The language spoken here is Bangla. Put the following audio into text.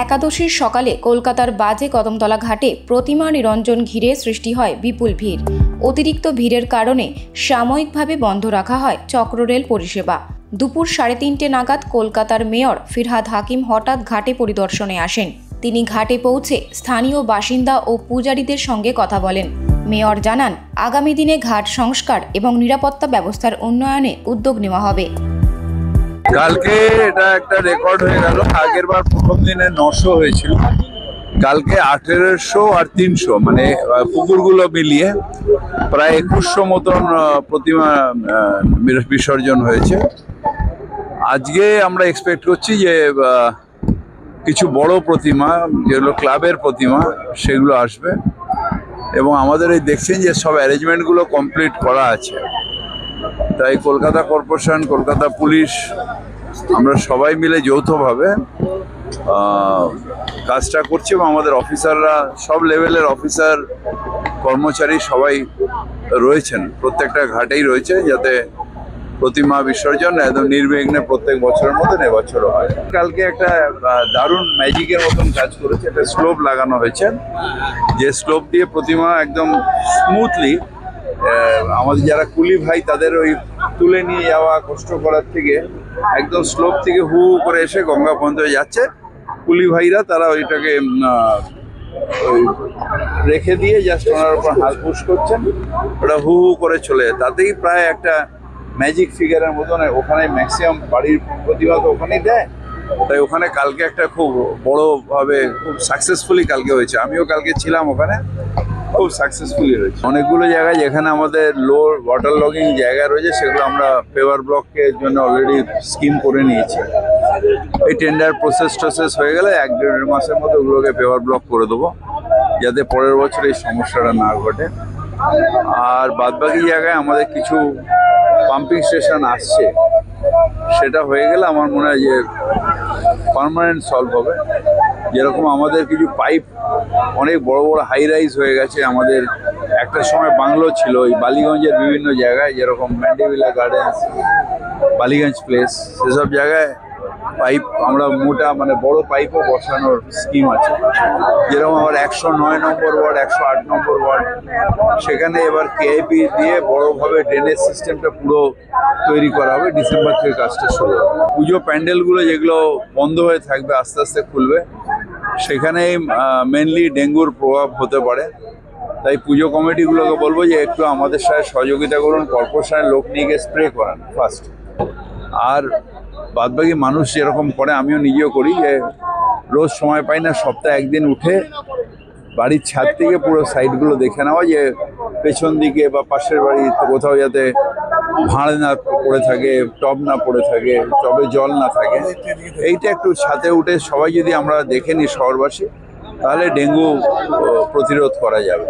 একাদশীর সকালে কলকাতার বাজে কদমতলা ঘাটে প্রতিমা নিরঞ্জন ঘিরে সৃষ্টি হয় বিপুল ভিড়। অতিরিক্ত ভিড়ের কারণে সাময়িকভাবে বন্ধ রাখা হয় চক্ররেল পরিষেবা। দুপুর 3:30 নাগাদ কলকাতার মেয়র ফিরহাদ হাকিম হঠাৎ ঘাটে পরিদর্শনে আসেন। তিনি ঘাটে পৌঁছে স্থানীয় বাসিন্দা ও পূজারীদের সঙ্গে কথা বলেন। মেয়র জানান, আগামী দিনে ঘাট সংস্কার এবং নিরাপত্তা ব্যবস্থার উন্নয়নে উদ্যোগ নেওয়া হবে। কালকে এটা একটা রেকর্ড হয়ে গেল। আগের বার প্রথম দিনে 900 হয়েছিল, কালকে 1800 আর 300, মানে পুকুরগুলো মিলিয়ে প্রায় 2100 মতন প্রতিমা বিসর্জন হয়েছে। আজকে আমরা এক্সপেক্ট করছি যে কিছু বড় প্রতিমা, যেগুলো ক্লাবের প্রতিমা, সেগুলো আসবে এবং আমাদের এই দেখছেন যে সব অ্যারেঞ্জমেন্টগুলো কমপ্লিট করা আছে। তাই কলকাতা কর্পোরেশন, কলকাতা পুলিশ, আমরা সবাই মিলে যৌথভাবে কাজটা করছি এবং আমাদের অফিসাররা, সব লেভেলের অফিসার কর্মচারী সবাই রয়েছেন, প্রত্যেকটা ঘাটেই রয়েছে, যাতে প্রতিমা বিসর্জন একদম নির্বিঘ্নে প্রত্যেক বছরের মতন এবছরও হয়। কালকে একটা দারুণ ম্যাজিকের মতন কাজ করেছে। একটা স্লোপ লাগানো হয়েছে, যে স্লোপ দিয়ে প্রতিমা একদম স্মুথলি, আমাদের যারা কুলি ভাই তাদের ওই তুলে নিয়ে যাওয়া কষ্ট করার থেকে একদম স্লোপ থেকে হু হু করে এসে গঙ্গা পর্যন্ত যাচ্ছে। কুলি ভাইরা তারা ওইটাকে রেখে দিয়ে জাস্ট ওনার উপর হাত পুশ করছেন, ওটা হু হু করে চলে যায়। তাতেই প্রায় একটা ম্যাজিক ফিগারের মতন ওখানে ম্যাক্সিমাম বাড়ির প্রতিভা তো ওখানেই দেয়। তাই ওখানে কালকে একটা খুব বড়োভাবে, খুব সাকসেসফুলি কালকে হয়েছে। আমিও কালকে ছিলাম ওখানে, খুব সাকসেসফুলি হয়েছে। অনেকগুলো জায়গায় যেখানে আমাদের লো ওয়াটার লগিং জায়গা রয়েছে, সেগুলো আমরা পেভার ব্লকের জন্য অলরেডি স্কিম করে নিয়েছি। এই টেন্ডার প্রসেস হয়ে গেলে 1-1.5 মাসের মধ্যে ওগুলোকে পেভার ব্লক করে দেবো, যাতে পরের বছর এই সমস্যাটা না ঘটে। আর বাদবাকি জায়গায় আমাদের কিছু পাম্পিং স্টেশন আসছে, সেটা হয়ে গেলে আমার মনে হয় যে পার্মানেন্ট সলভ হবে। যেরকম আমাদের কিছু পাইপ অনেক বড় বড় হাই রাইজ হয়ে গেছে। আমাদের একটা সময় বাংলো ছিল ওই বালিগঞ্জের বিভিন্ন জায়গায়, যেরকম ম্যান্ডিভিলা গার্ডেন্স, বালিগঞ্জ প্লেস, সেসব জায়গায় পাইপ আমরা মোটা, মানে বড় পাইপও বসানোর স্কিম আছে। যেরকম আবার 109 নম্বর ওয়ার্ড, 108 নম্বর ওয়ার্ড, সেখানে এবার কেআইপি দিয়ে বড়োভাবে ড্রেনেজ সিস্টেমটা পুরো তৈরি করা হবে। ডিসেম্বর থেকে কাজটা শুরু হবে। পুজো প্যান্ডেলগুলো যেগুলো বন্ধ হয়ে থাকবে আস্তে আস্তে খুলবে, সেখানেই মেনলি ডেঙ্গুর প্রভাব হতে পারে। তাই পুজো কমিটিগুলোকে বলবো যে একটু আমাদের সাথে সহযোগিতা করুন, কর্পোরেশনের লোক নিয়ে গিয়ে স্প্রে করান ফার্স্ট। আর বাদবাকি মানুষ যেরকম করে, আমিও নিজেও করি, যে রোজ সময় পাই না, সপ্তাহে একদিন উঠে বাড়ির ছাদ থেকে পুরো সাইডগুলো দেখে নেওয়া, যে পেছন দিকে বা পাশের বাড়ি কোথাও যাতে ভাঁড় না পড়ে থাকে, টব না পড়ে থাকে, টবে জল না থাকে। এইটা একটু ছাদে উঠে সবাই যদি আমরা দেখে নিই শহরবাসী, তাহলে ডেঙ্গু প্রতিরোধ করা যাবে।